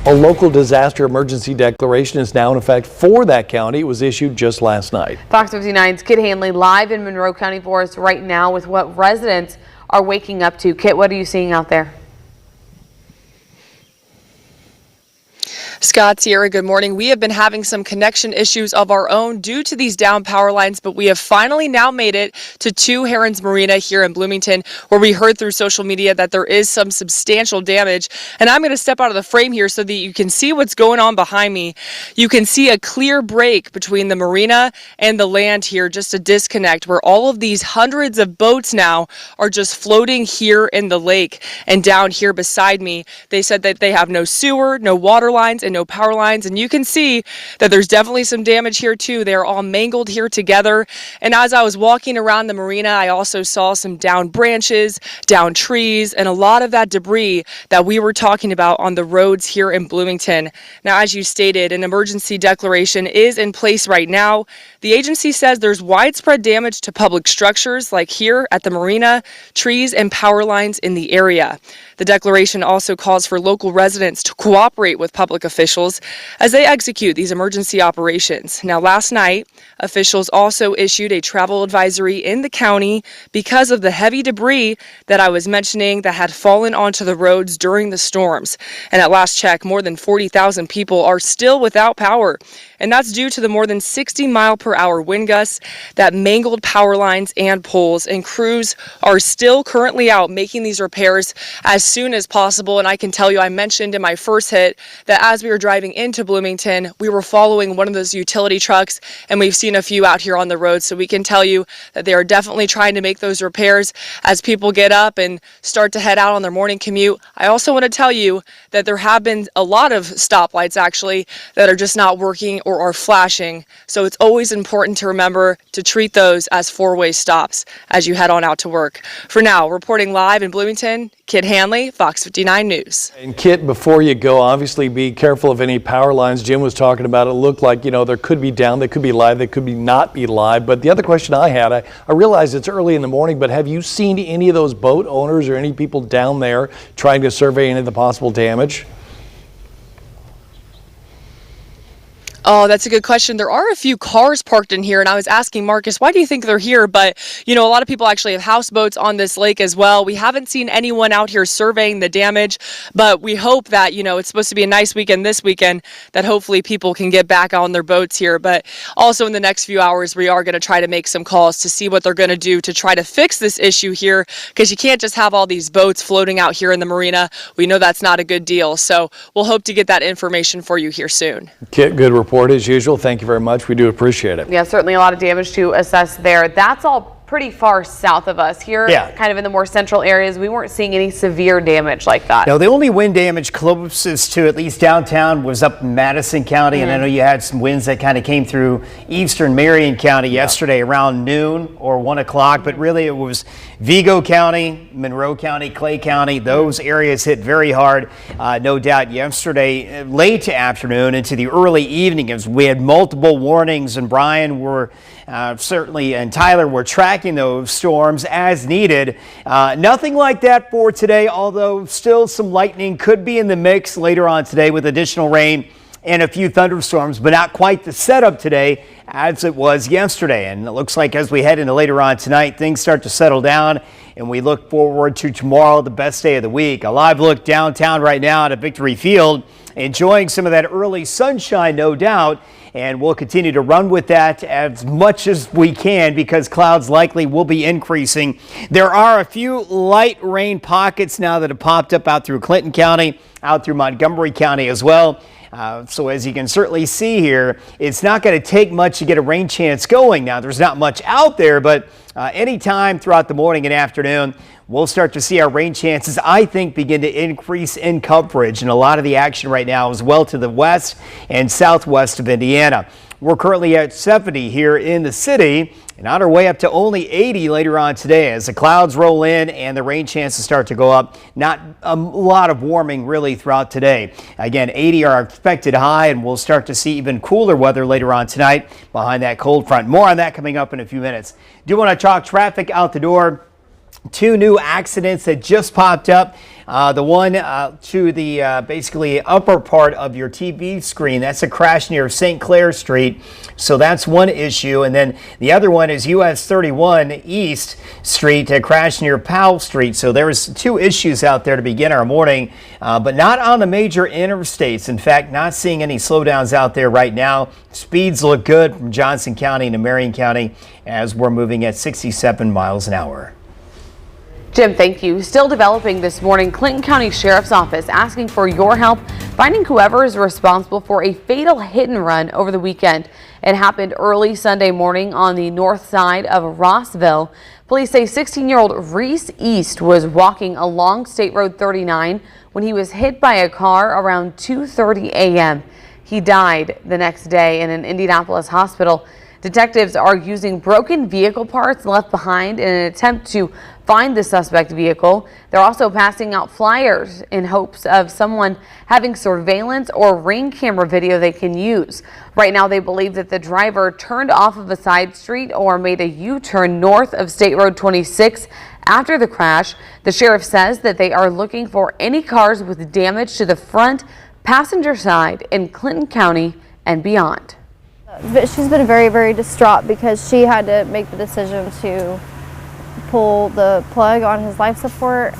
A local disaster emergency declaration is now in effect for that county. It was issued just last night. Fox 59's Kit Hanley live in Monroe County for us right now with what residents are waking up to. Kit, what are you seeing out there? Scott, Sierra, good morning. We have been having some connection issues of our own due to these down power lines, but we have finally now made it to Two Herons Marina here in Bloomington, where we heard through social media that there is some substantial damage. And I'm going to step out of the frame here so that you can see what's going on behind me. You can see a clear break between the marina and the land here, just a disconnect where all of these hundreds of boats now are just floating here in the lake. And down here beside me, they said that they have no sewer, no water lines, and no power lines, and you can see that there's definitely some damage here too. They're all mangled here together. And as I was walking around the marina, I also saw some down branches, down trees, and a lot of that debris that we were talking about on the roads here in Bloomington. Now, as you stated, an emergency declaration is in place right now. The agency says there's widespread damage to public structures like here at the marina, trees and power lines in the area. The declaration also calls for local residents to cooperate with public officials as they execute these emergency operations. Now, last night, officials also issued a travel advisory in the county because of the heavy debris that I was mentioning that had fallen onto the roads during the storms. And at last check, more than 40,000 people are still without power. And that's due to the more than 60-mile-per-hour wind gusts that mangled power lines and poles. And crews are still currently out making these repairs as soon as possible. And I can tell you, I mentioned in my first hit that as we were driving into Bloomington, we were following one of those utility trucks, and we've seen a few out here on the road. So we can tell you that they are definitely trying to make those repairs as people get up and start to head out on their morning commute. I also want to tell you that there have been a lot of stoplights actually that are just not working or are flashing. So it's always important to remember to treat those as four-way stops as you head on out to work. For now, reporting live in Bloomington, Kit Hanley, Fox 59 News. And Kit, before you go, obviously be careful of any power lines. Jim was talking about it. Looked like, there could be down, they could be live, they could be not be live. But the other question I had, I realize it's early in the morning, but have you seen any of those boat owners or any people down there trying to survey any of the possible damage? Oh, that's a good question. There are a few cars parked in here, and I was asking Marcus, why do you think they're here? But, a lot of people actually have houseboats on this lake as well. We haven't seen anyone out here surveying the damage, but we hope that, it's supposed to be a nice weekend this weekend, that hopefully people can get back on their boats here. But also in the next few hours, we are going to try to make some calls to see what they're going to do to try to fix this issue here, because you can't just have all these boats floating out here in the marina. We know that's not a good deal. So we'll hope to get that information for you here soon. Kit, good report as usual. Thank you very much. We do appreciate it. Yeah, certainly a lot of damage to assess there. That's all pretty far south of us here, kind of in the more central areas. We weren't seeing any severe damage like that. No, the only wind damage closest to at least downtown was up in Madison County, and I know you had some winds that kind of came through eastern Marion County yesterday around noon or 1 o'clock, but really it was Vigo County, Monroe County, Clay County. Those areas hit very hard, no doubt, yesterday late afternoon into the early evening as we had multiple warnings, and Brian were certainly and Tyler were tracking those storms as needed. Nothing like that for today, although still some lightning could be in the mix later on today with additional rain and a few thunderstorms, but not quite the setup today as it was yesterday. And it looks like as we head into later on tonight, things start to settle down and we look forward to tomorrow, the best day of the week. A live look downtown right now at Victory Field, enjoying some of that early sunshine, no doubt. And we'll continue to run with that as much as we can because clouds likely will be increasing. There are a few light rain pockets now that have popped up out through Clinton County, out through Montgomery County as well. So as you can certainly see here, it's not going to take much to get a rain chance going. Now, there's not much out there, but anytime throughout the morning and afternoon, we'll start to see our rain chances, I think, begin to increase in coverage. And a lot of the action right now is well to the west and southwest of Indiana. We're currently at 70 here in the city and on our way up to only 80 later on today as the clouds roll in and the rain chances start to go up. Not a lot of warming really throughout today. Again, 80 are expected high, and we'll start to see even cooler weather later on tonight behind that cold front. More on that coming up in a few minutes. Do want to talk traffic out the door. Two new accidents that just popped up The one to the basically upper part of your TV screen, that's a crash near St. Clair Street. So that's one issue. And then the other one is US 31 East Street, a crash near Powell Street. So there's two issues out there to begin our morning, but not on the major interstates. In fact, not seeing any slowdowns out there right now. Speeds look good from Johnson County to Marion County as we're moving at 67 miles an hour. Jim, thank you. Still developing this morning, Clinton County Sheriff's Office asking for your help finding whoever is responsible for a fatal hit and run over the weekend. It happened early Sunday morning on the north side of Rossville. Police say 16-year-old Reese East was walking along State Road 39 when he was hit by a car around 2:30 a.m. He died the next day in an Indianapolis hospital. Detectives are using broken vehicle parts left behind in an attempt to find the suspect vehicle. They're also passing out flyers in hopes of someone having surveillance or ring camera video they can use. Right now, they believe that the driver turned off of a side street or made a U-turn north of State Road 26 after the crash. The sheriff says that they are looking for any cars with damage to the front passenger side in Clinton County and beyond. But she's been very, very distraught because she had to make the decision to pull the plug on his life support.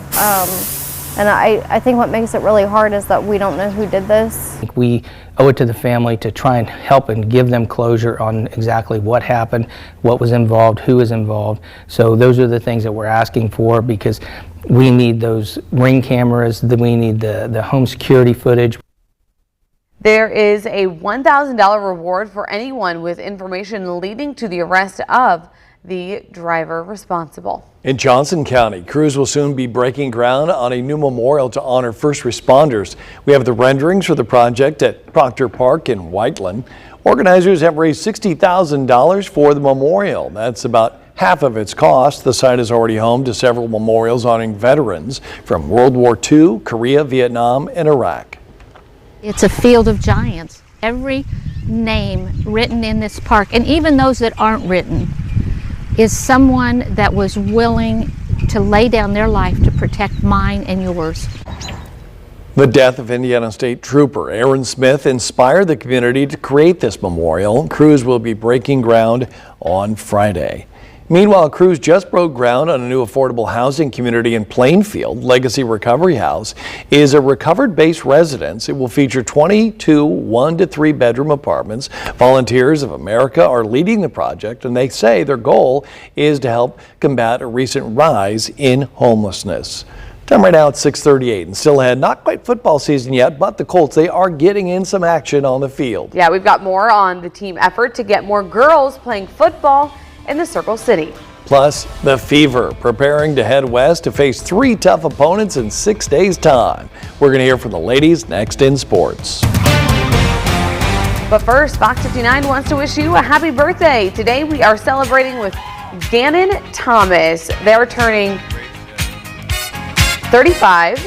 And I think what makes it really hard is that we don't know who did this. We owe it to the family to try and help and give them closure on exactly what happened, what was involved, who was involved. So those are the things that we're asking for, because we need those ring cameras, we need the home security footage. There is a $1,000 reward for anyone with information leading to the arrest of the driver responsible. In Johnson County, crews will soon be breaking ground on a new memorial to honor first responders. We have the renderings for the project at Proctor Park in Whiteland. Organizers have raised $60,000 for the memorial. That's about half of its cost. The site is already home to several memorials honoring veterans from World War II, Korea, Vietnam, and Iraq. It's a field of giants. Every name written in this park, and even those that aren't written, is someone that was willing to lay down their life to protect mine and yours. The death of Indiana State Trooper Aaron Smith inspired the community to create this memorial. Crews will be breaking ground on Friday. Meanwhile, crews just broke ground on a new affordable housing community in Plainfield. Legacy Recovery House is a recovered base residence. It will feature 22 1- to 3-bedroom apartments. Volunteers of America are leading the project, and they say their goal is to help combat a recent rise in homelessness. Time right now at 6:38 and still ahead. Not quite football season yet, but the Colts, they are getting in some action on the field. Yeah, we've got more on the team effort to get more girls playing football in the Circle City. Plus, the Fever preparing to head west to face 3 tough opponents in 6 days' time. We're going to hear from the ladies next in sports. But first, Fox 59 wants to wish you a happy birthday. Today we are celebrating with Gannon Thomas. They're turning 35.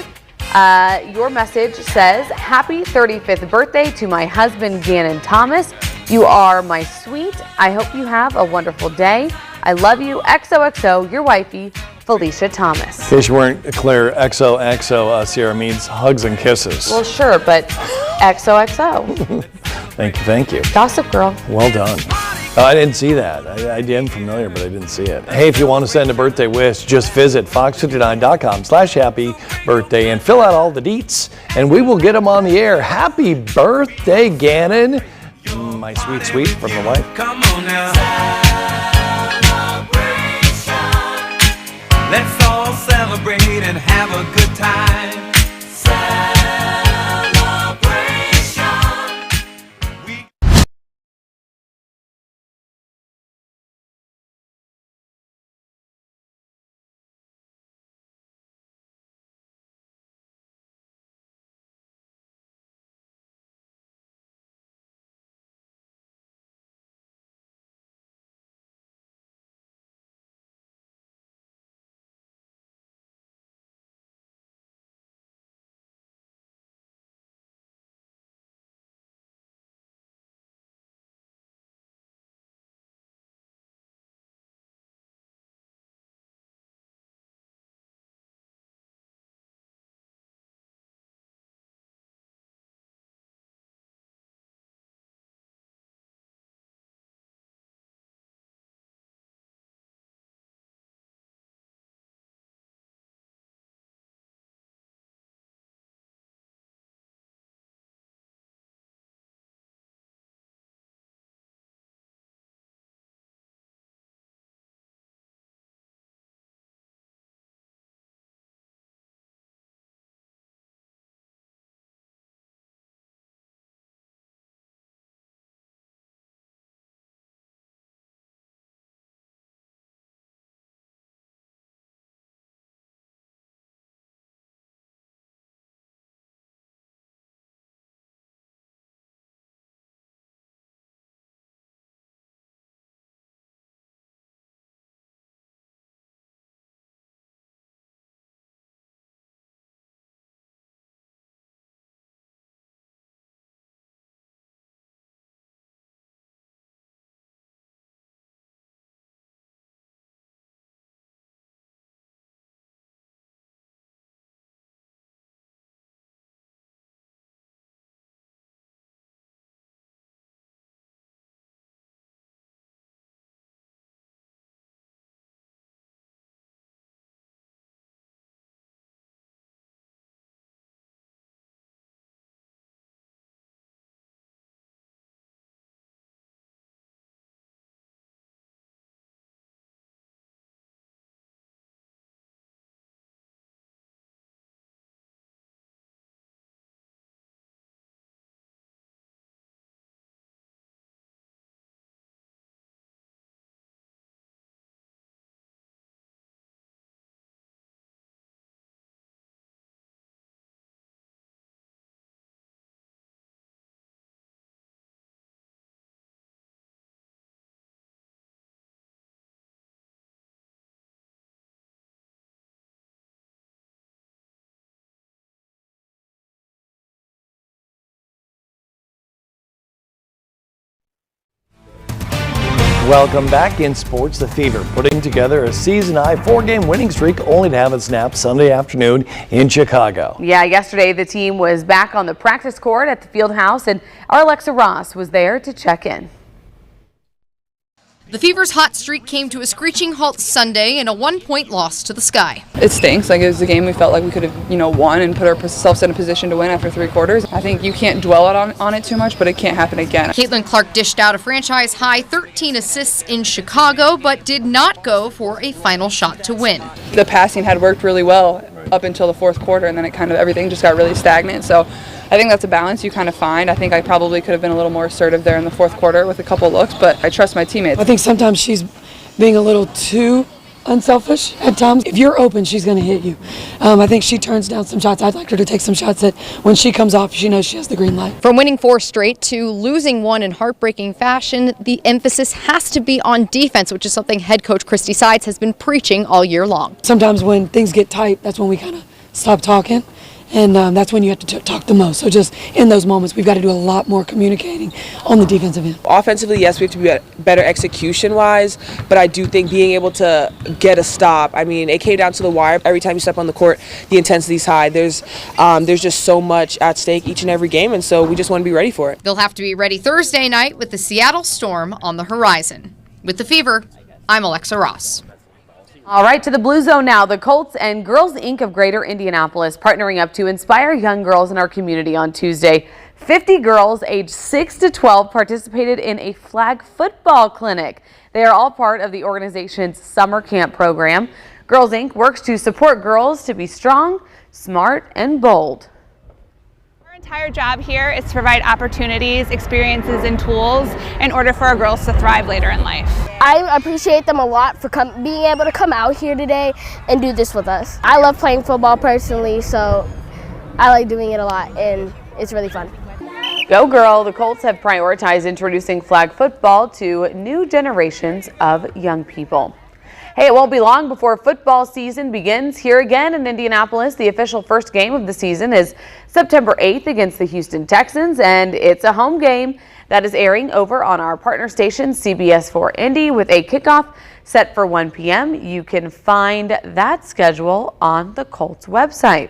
Your message says, happy 35th birthday to my husband, Gannon Thomas. You are my sweet. I hope you have a wonderful day. I love you. XOXO, your wifey, Felicia Thomas. In case you weren't clear, XOXO, Sierra, means hugs and kisses. Well, sure, but XOXO. Thank you. Gossip Girl. Well done. I didn't see that. I am familiar, but I didn't see it. Hey, if you want to send a birthday wish, just visit fox59.com/happy birthday and fill out all the deets, and we will get them on the air. Happy birthday, Gannon. My sweet, sweet from the wife. Come on now. Celebration. Let's all celebrate and have a good time. Welcome back in sports. The Fever putting together a season-high 4-game winning streak, only to have it snapped Sunday afternoon in Chicago. Yeah, yesterday the team was back on the practice court at the field house, and our Alexa Ross was there to check in. The Fever's hot streak came to a screeching halt Sunday in a 1-point loss to the Sky. It stinks. Like, it was a game we felt like we could have, won and put ourselves in a position to win after 3 quarters. I think you can't dwell on it too much, but it can't happen again. Caitlin Clark dished out a franchise-high 13 assists in Chicago, but did not go for a final shot to win. The passing had worked really well up until the 4th quarter, and then everything just got really stagnant. So I think that's a balance you kind of find. I think I probably could have been a little more assertive there in the 4th quarter with a couple looks, but I trust my teammates. I think sometimes she's being a little too unselfish at times. If you're open, she's going to hit you. I think she turns down some shots. I'd like her to take some shots that when she comes off, she knows she has the green light. From winning 4 straight to losing 1 in heartbreaking fashion, the emphasis has to be on defense, which is something head coach Christy Sides has been preaching all year long. Sometimes when things get tight, that's when we kind of stop talking. And that's when you have to talk the most. So just in those moments, we've got to do a lot more communicating on the defensive end. Offensively, yes, we have to be better execution-wise, but I do think being able to get a stop, I mean, it came down to the wire. Every time you step on the court, the intensity's high. There's just so much at stake each and every game, and so we just want to be ready for it. They'll have to be ready Thursday night with the Seattle Storm on the horizon. With the Fever, I'm Alexa Ross. All right, to the Blue Zone now. The Colts and Girls Inc. of Greater Indianapolis partnering up to inspire young girls in our community on Tuesday. 50 girls aged 6 to 12 participated in a flag football clinic. They are all part of the organization's summer camp program. Girls Inc. works to support girls to be strong, smart, and bold. Our entire job here is to provide opportunities, experiences, and tools in order for our girls to thrive later in life. I appreciate them a lot for being able to come out here today and do this with us. I love playing football personally, so I like doing it a lot, and it's really fun. Go Girl! The Colts have prioritized introducing flag football to new generations of young people. Hey, it won't be long before football season begins here again in Indianapolis. The official first game of the season is September 8th against the Houston Texans, and it's a home game that is airing over on our partner station, CBS 4 Indy, with a kickoff set for 1 p.m. You can find that schedule on the Colts website.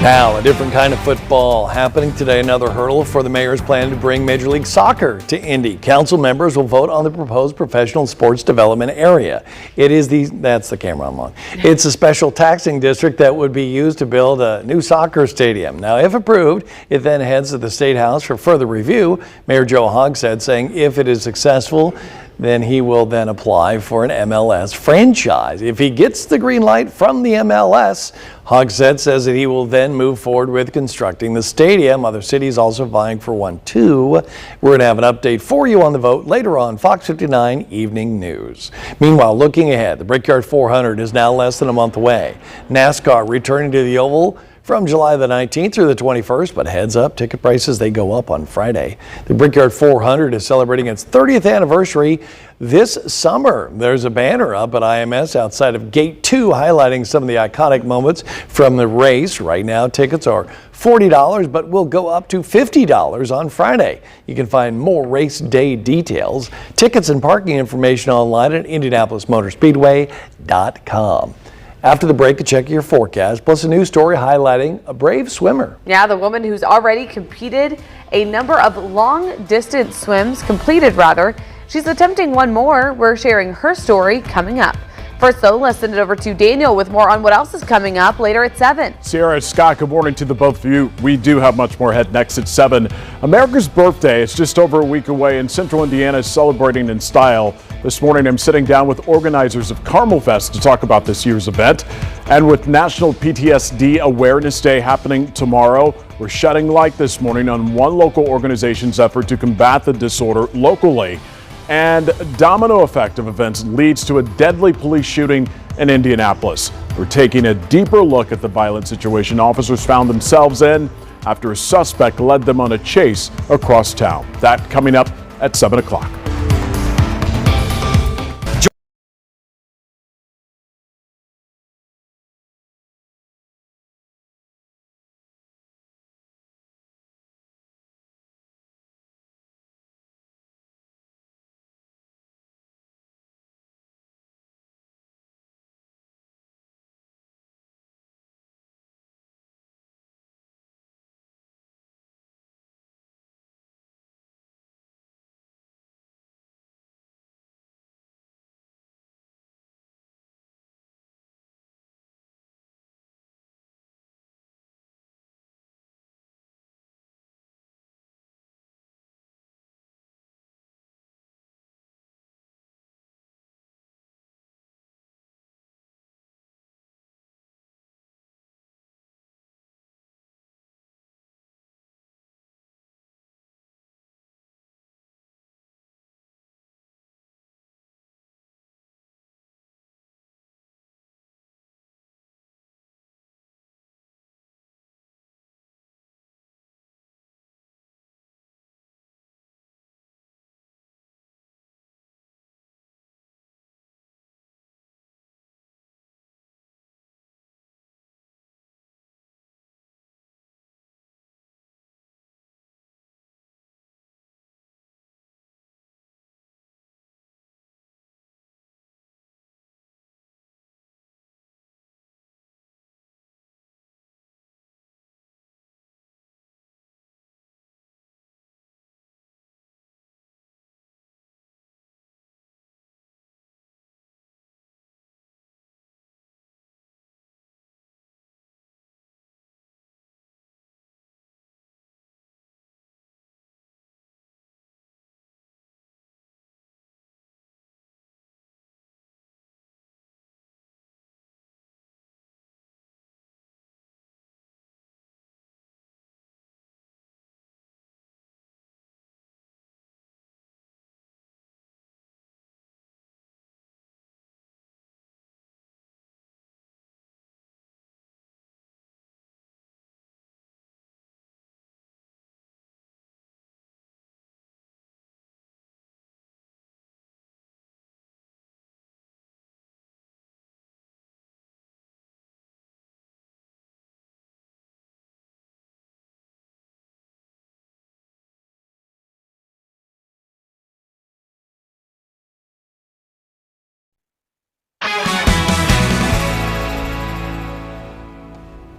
Now, a different kind of football happening today. Another hurdle for the mayor's plan to bring Major League Soccer to Indy. Council members will vote on the proposed professional sports development area. That's the camera I'm on. It's a special taxing district that would be used to build a new soccer stadium. Now, if approved, it then heads to the State House for further review. Mayor Joe Hogsett saying if it is successful, then he will then apply for an MLS franchise. If he gets the green light from the MLS, Hogsett says that he will then move forward with constructing the stadium. Other cities also vying for one too. We're going to have an update for you on the vote later on Fox 59 Evening News. Meanwhile, looking ahead, the Brickyard 400 is now less than a month away. NASCAR returning to the Oval from July the 19th through the 21st, but heads up, ticket prices, they go up on Friday. The Brickyard 400 is celebrating its 30th anniversary this summer. There's a banner up at IMS outside of Gate 2 highlighting some of the iconic moments from the race. Right now, tickets are $40, but will go up to $50 on Friday. You can find more race day details, tickets, and parking information online at IndianapolisMotorspeedway.com. After the break, a check of your forecast, plus a news story highlighting a brave swimmer. Yeah, the woman who's already completed a number of long-distance swims, she's attempting one more. We're sharing her story coming up. First, though, let's send it over to Daniel with more on what else is coming up later at 7. Sierra, Scott, good morning to the both of you. We do have much more ahead next at 7. America's birthday is just over a week away, and Central Indiana is celebrating in style. This morning, I'm sitting down with organizers of Carmel Fest to talk about this year's event. And with National PTSD Awareness Day happening tomorrow, we're shedding light this morning on one local organization's effort to combat the disorder locally. And domino effect of events leads to a deadly police shooting in Indianapolis. We're taking a deeper look at the violent situation officers found themselves in after a suspect led them on a chase across town. That coming up at 7 o'clock.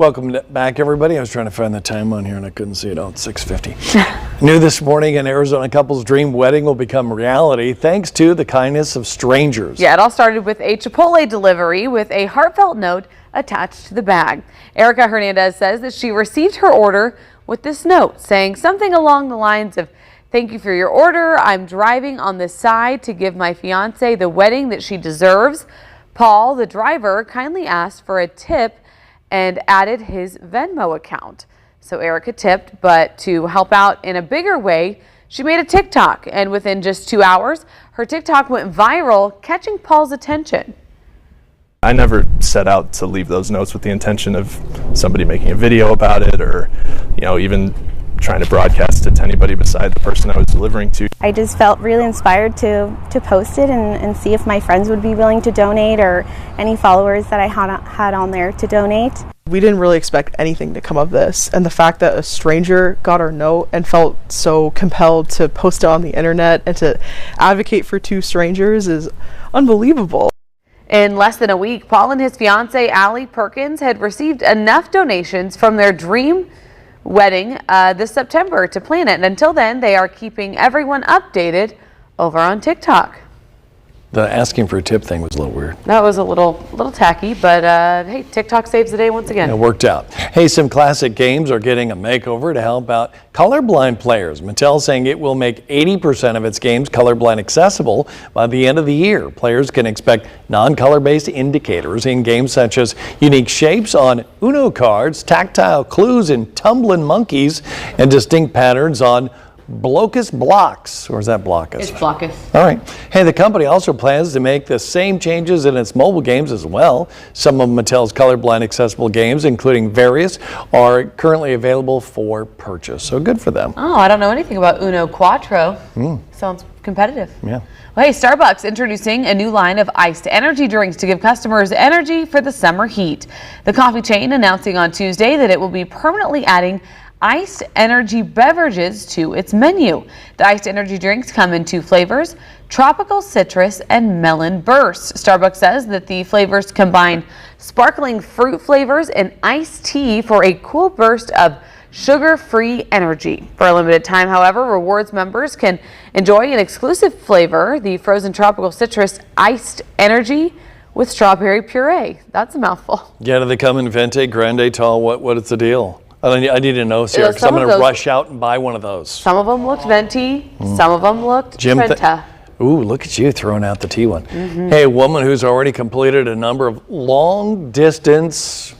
Welcome back, everybody. I was trying to find the time on here and I couldn't see it. Oh, it's 6:50. New this morning, an Arizona couple's dream wedding will become reality thanks to the kindness of strangers. Yeah, it all started with a Chipotle delivery with a heartfelt note attached to the bag. Erica Hernandez says that she received her order with this note saying something along the lines of, "Thank you for your order. I'm driving on the side to give my fiance the wedding that she deserves." Paul, the driver, kindly asked for a tip and added his Venmo account. So Erica tipped, but to help out in a bigger way, she made a TikTok, and within just 2 hours, her TikTok went viral, catching Paul's attention. I never set out to leave those notes with the intention of somebody making a video about it or, even trying to broadcast it to anybody beside the person I was delivering to. I just felt really inspired to post it and see if my friends would be willing to donate or any followers that I had on there to donate. We didn't really expect anything to come of this, and the fact that a stranger got our note and felt so compelled to post it on the internet and to advocate for two strangers is unbelievable. In less than a week, Paul and his fiancée, Allie Perkins, had received enough donations from their dream wedding this September to plan it. And until then, they are keeping everyone updated over on TikTok. The asking for a tip thing was a little weird. That was a little tacky, but hey, TikTok saves the day once again. It worked out. Hey, some classic games are getting a makeover to help out colorblind players. Mattel saying it will make 80% of its games colorblind accessible by the end of the year. Players can expect non-color-based indicators in games such as unique shapes on Uno cards, tactile clues in tumbling monkeys, and distinct patterns on Blocus blocks, or is that Blockus? It's Blockus. All right. Hey, the company also plans to make the same changes in its mobile games as well. Some of Mattel's colorblind accessible games, including various, are currently available for purchase. So good for them. Oh, I don't know anything about Uno Quattro. Sounds competitive. Yeah. Well, hey, Starbucks introducing a new line of iced energy drinks to give customers energy for the summer heat. The coffee chain announcing on Tuesday that it will be permanently adding iced energy beverages to its menu. The iced energy drinks come in 2 flavors, tropical citrus and melon burst. Starbucks says that the flavors combine sparkling fruit flavors and iced tea for a cool burst of sugar-free energy. For a limited time, however, rewards members can enjoy an exclusive flavor, the frozen tropical citrus iced energy with strawberry puree. That's a mouthful. Yeah, do they come in Venti, Grande, Tall? What is the deal? I need to know, Sierra, because I'm going to rush out and buy one of those. Some of them looked venti, some of them looked Trenta. Ooh, look at you throwing out the T one. Hey, a woman who's already completed a number of long-distance,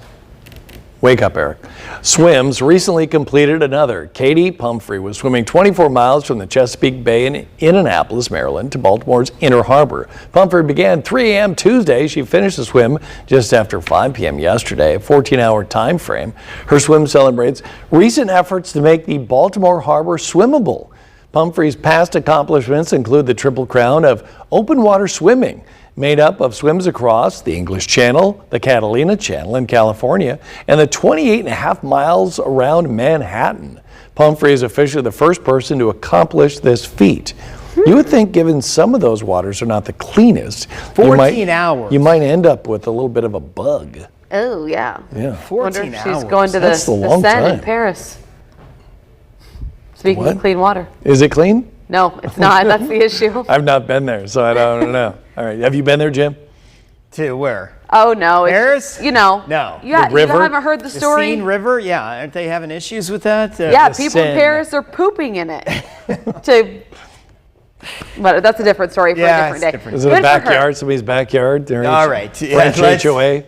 wake up, Eric, swims recently completed another. Katie Pumphrey was swimming 24 miles from the Chesapeake Bay in Annapolis, Maryland, to Baltimore's Inner Harbor. Pumphrey began 3 a.m. Tuesday. She finished the swim just after 5 p.m. yesterday, a 14-hour time frame. Her swim celebrates recent efforts to make the Baltimore Harbor swimmable. Pumphrey's past accomplishments include the Triple Crown of open water swimming, made up of swims across the English Channel, the Catalina Channel in California, and the 28.5 miles around Manhattan. Pumphrey is officially the first person to accomplish this feat. You would think, given some of those waters are not the cleanest, 14 hours. You might end up with a little bit of a bug. Oh, yeah. Yeah. 14 Wonder if hours. she's going to the Seine in Paris. Speaking of clean water. Is it clean? No, it's not. That's the issue. I've not been there, so I don't know. All right. Have you been there, Jim? To where? Oh, no. Paris? No. No. You haven't heard the story? Seine River? Yeah. Aren't they having issues with that? Yeah, people in Paris are pooping in it. But that's a different story for a different day. Is it a backyard? Somebody's backyard? All right. French HOA?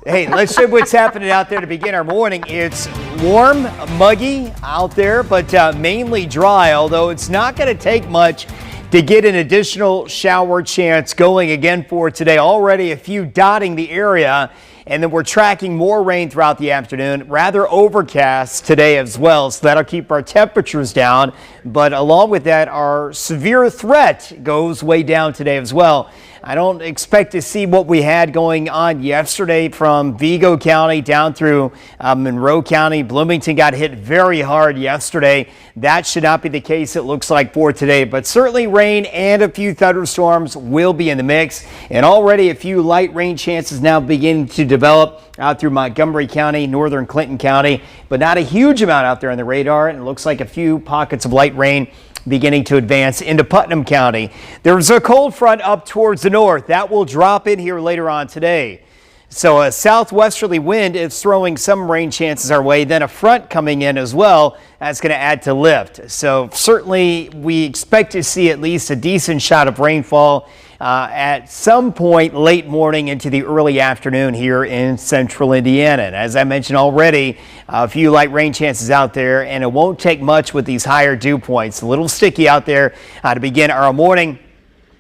Hey, let's see what's happening out there to begin our morning. It's warm, muggy out there, but mainly dry, although it's not going to take much to get an additional shower chance going again for today. Already a few dotting the area, and then we're tracking more rain throughout the afternoon. Rather overcast today as well, so that'll keep our temperatures down. But along with that, our severe threat goes way down today as well. I don't expect to see what we had going on yesterday from Vigo County down through Monroe County. Bloomington got hit very hard yesterday. That should not be the case, it looks like, for today. But certainly rain and a few thunderstorms will be in the mix. And already a few light rain chances now beginning to develop out through Montgomery County, northern Clinton County, but not a huge amount out there on the radar. And it looks like a few pockets of light rain beginning to advance into Putnam County. There's a cold front up towards the north that will drop in here later on today. So a southwesterly wind is throwing some rain chances our way. Then a front coming in as well. That's going to add to lift. So certainly we expect to see at least a decent shot of rainfall at some point late morning into the early afternoon here in central Indiana. And as I mentioned already, a few light rain chances out there, and it won't take much with these higher dew points. A little sticky out there to begin our morning.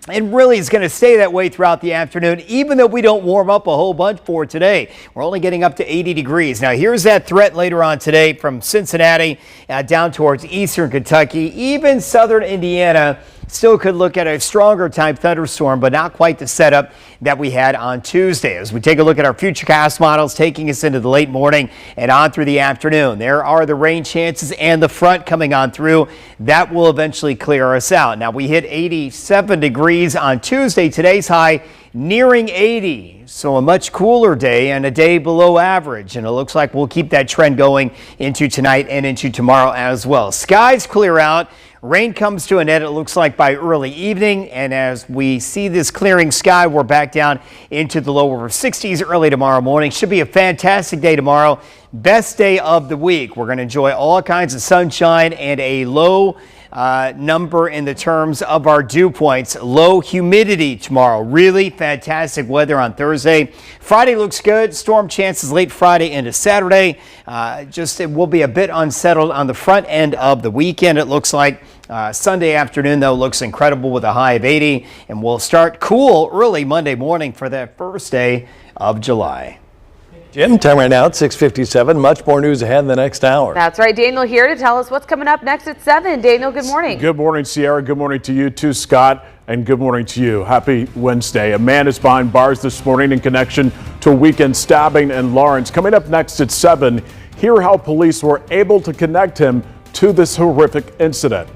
And really is going to stay that way throughout the afternoon, even though we don't warm up a whole bunch for today. We're only getting up to 80 degrees. Now, here's that threat later on today from Cincinnati down towards eastern Kentucky. Even southern Indiana still could look at a stronger type thunderstorm, but not quite the setup that we had on Tuesday. As we take a look at our futurecast models taking us into the late morning and on through the afternoon, there are the rain chances and the front coming on through. That will eventually clear us out. Now, we hit 87 degrees on Tuesday. Today's high nearing 80. So a much cooler day and a day below average. And it looks like we'll keep that trend going into tonight and into tomorrow as well. Skies clear out. Rain comes to an end, it looks like, by early evening. And as we see this clearing sky, we're back down into the lower 60s early tomorrow morning. Should be a fantastic day tomorrow. Best day of the week. We're going to enjoy all kinds of sunshine and a low number in the terms of our dew points. Low humidity tomorrow. Really fantastic weather on Thursday. Friday looks good. Storm chances late Friday into Saturday. It will be a bit unsettled on the front end of the weekend, it looks like. Sunday afternoon, though, looks incredible with a high of 80. And we'll start cool early Monday morning for that first day of July. Jim, time right now at 6:57. Much more news ahead in the next hour. That's right. Daniel here to tell us what's coming up next at 7. Daniel, good morning. Good morning, Sierra. Good morning to you too, Scott. And good morning to you. Happy Wednesday. A man is behind bars this morning in connection to a weekend stabbing in Lawrence. Coming up next at 7, hear how police were able to connect him to this horrific incident.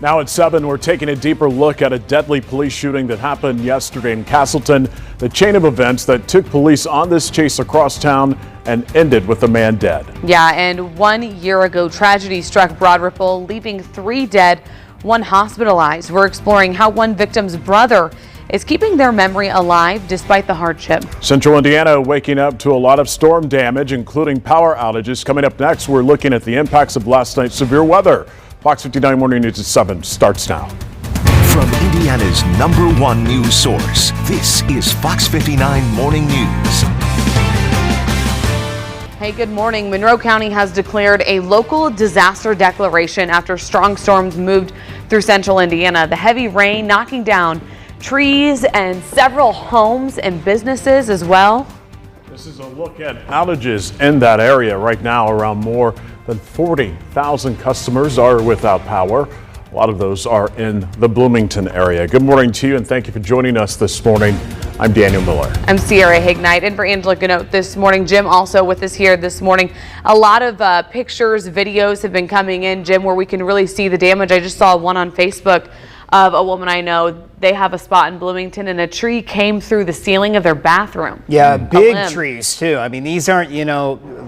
Now at 7, we're taking a deeper look at a deadly police shooting that happened yesterday in Castleton. The chain of events that took police on this chase across town and ended with a man dead. Yeah, and 1 year ago, tragedy struck Broad Ripple, leaving 3 dead, 1 hospitalized. We're exploring how one victim's brother is keeping their memory alive despite the hardship. Central Indiana waking up to a lot of storm damage, including power outages. Coming up next, we're looking at the impacts of last night's severe weather. Fox 59 Morning News at 7 starts now. From Indiana's #1 news source, this is Fox 59 Morning News. Hey, good morning. Monroe County has declared a local disaster declaration after strong storms moved through central Indiana. The heavy rain knocking down trees and several homes and businesses as well. This is a look at outages in that area right now. Around more than 40,000 customers are without power. A lot of those are in the Bloomington area. Good morning to you, and thank you for joining us this morning. I'm Daniel Miller. I'm Sierra Hignite, and for Angela Ganote this morning. Jim also with us here this morning. A lot of pictures, videos have been coming in, Jim, where we can really see the damage. I just saw one on Facebook of a woman I know. They have a spot in Bloomington, and a tree came through the ceiling of their bathroom. Yeah, big trees too. I mean, these aren't,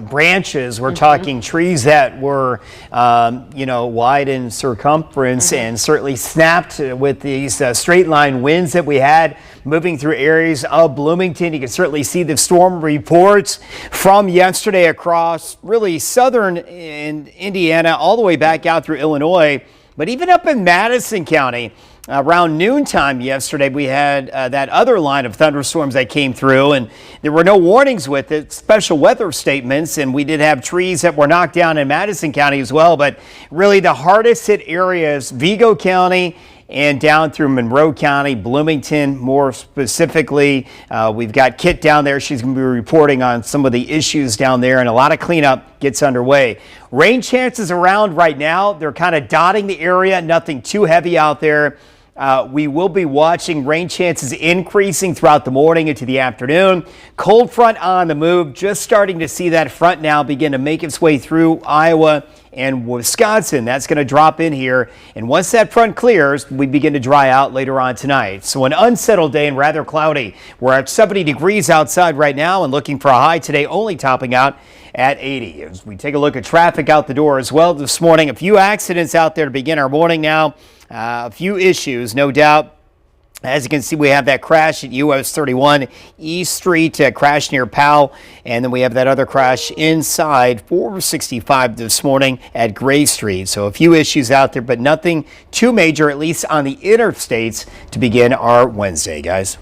branches. We're talking trees that were, wide in circumference and certainly snapped with these straight line winds that we had moving through areas of Bloomington. You can certainly see the storm reports from yesterday across really southern Indiana all the way back out through Illinois. But even up in Madison County, around noontime yesterday, we had that other line of thunderstorms that came through, and there were no warnings with it, special weather statements, and we did have trees that were knocked down in Madison County as well. But really the hardest hit areas, Vigo County and down through Monroe County, Bloomington more specifically. We've got Kit down there. She's going to be reporting on some of the issues down there, and a lot of cleanup gets underway. Rain chances around right now. They're kind of dotting the area, nothing too heavy out there. We will be watching rain chances increasing throughout the morning into the afternoon. Cold front on the move, just starting to see that front now begin to make its way through Iowa and Wisconsin. That's going to drop in here, and once that front clears, we begin to dry out later on tonight. So an unsettled day and rather cloudy. We're at 70 degrees outside right now and looking for a high today, only topping out at 80. As we take a look at traffic out the door as well this morning, a few accidents out there to begin our morning now. A few issues, no doubt. As you can see, we have that crash at US 31 East Street, crash near Powell. And then we have that other crash inside 465 this morning at Gray Street. So a few issues out there, but nothing too major, at least on the interstates, to begin our Wednesday, guys.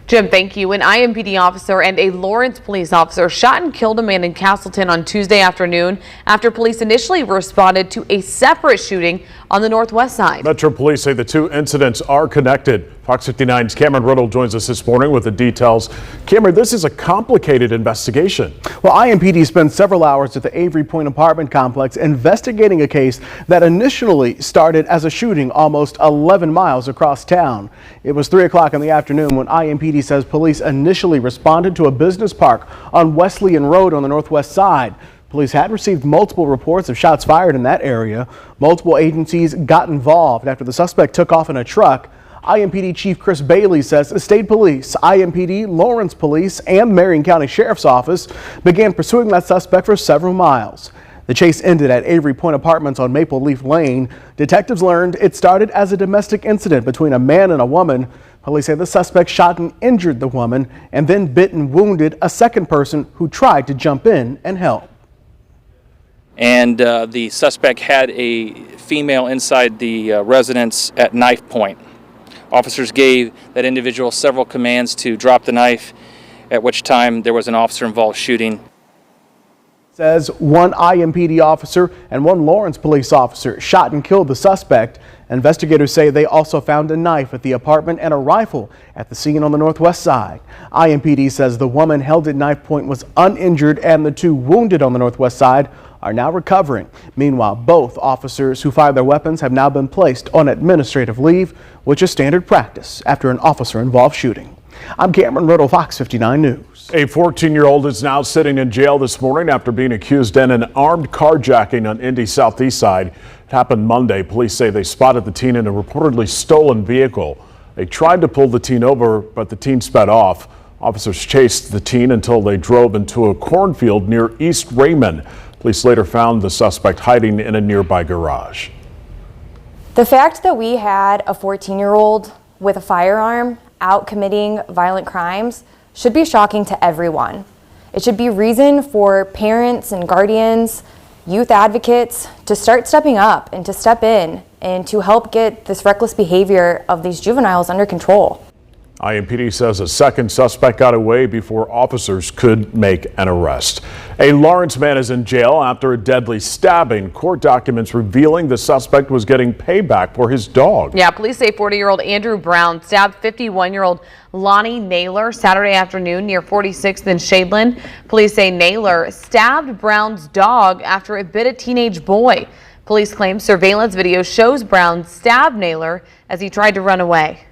Jim, thank you. An IMPD officer and a Lawrence police officer shot and killed a man in Castleton on Tuesday afternoon after police initially responded to a separate shooting on the northwest side. Metro Police say the two incidents are connected. Fox 59's Cameron Riddle joins us this morning with the details. Cameron, this is a complicated investigation. Well, IMPD spent several hours at the Avery Point apartment complex investigating a case that initially started as a shooting almost 11 miles across town. It was 3 o'clock in the afternoon when IMPD says police initially responded to a business park on Wesleyan Road on the northwest side. Police had received multiple reports of shots fired in that area. Multiple agencies got involved after the suspect took off in a truck. IMPD Chief Chris Bailey says the state police, IMPD, Lawrence Police, and Marion County Sheriff's Office began pursuing that suspect for several miles. The chase ended at Avery Point Apartments on Maple Leaf Lane. Detectives learned it started as a domestic incident between a man and a woman. Police say the suspect shot and injured the woman and then bit and wounded a second person who tried to jump in and help. And the suspect had a female inside the residence at knife point. Officers gave that individual several commands to drop the knife, at which time there was an officer involved shooting. Says one IMPD officer and one Lawrence police officer shot and killed the suspect. Investigators say they also found a knife at the apartment and a rifle at the scene on the northwest side. IMPD says the woman held at knife point was uninjured and the two wounded on the northwest side are now recovering. Meanwhile, both officers who fired their weapons have now been placed on administrative leave, which is standard practice after an officer-involved shooting. I'm Cameron Riddle, Fox 59 News. A 14-year-old is now sitting in jail this morning after being accused in an armed carjacking on Indy's southeast side. It happened Monday. Police say they spotted the teen in a reportedly stolen vehicle. They tried to pull the teen over, but the teen sped off. Officers chased the teen until they drove into a cornfield near East Raymond. Police later found the suspect hiding in a nearby garage. The fact that we had a 14-year-old with a firearm out committing violent crimes should be shocking to everyone. It should be reason for parents and guardians, youth advocates to start stepping up and to step in and to help get this reckless behavior of these juveniles under control. IMPD says a second suspect got away before officers could make an arrest. A Lawrence man is in jail after a deadly stabbing. Court documents revealing the suspect was getting payback for his dog. Yeah, police say 40-year-old Andrew Brown stabbed 51-year-old Lonnie Naylor Saturday afternoon near 46th and Shadeland. Police say Naylor stabbed Brown's dog after it bit a teenage boy. Police claim surveillance video shows Brown stab Naylor as he tried to run away.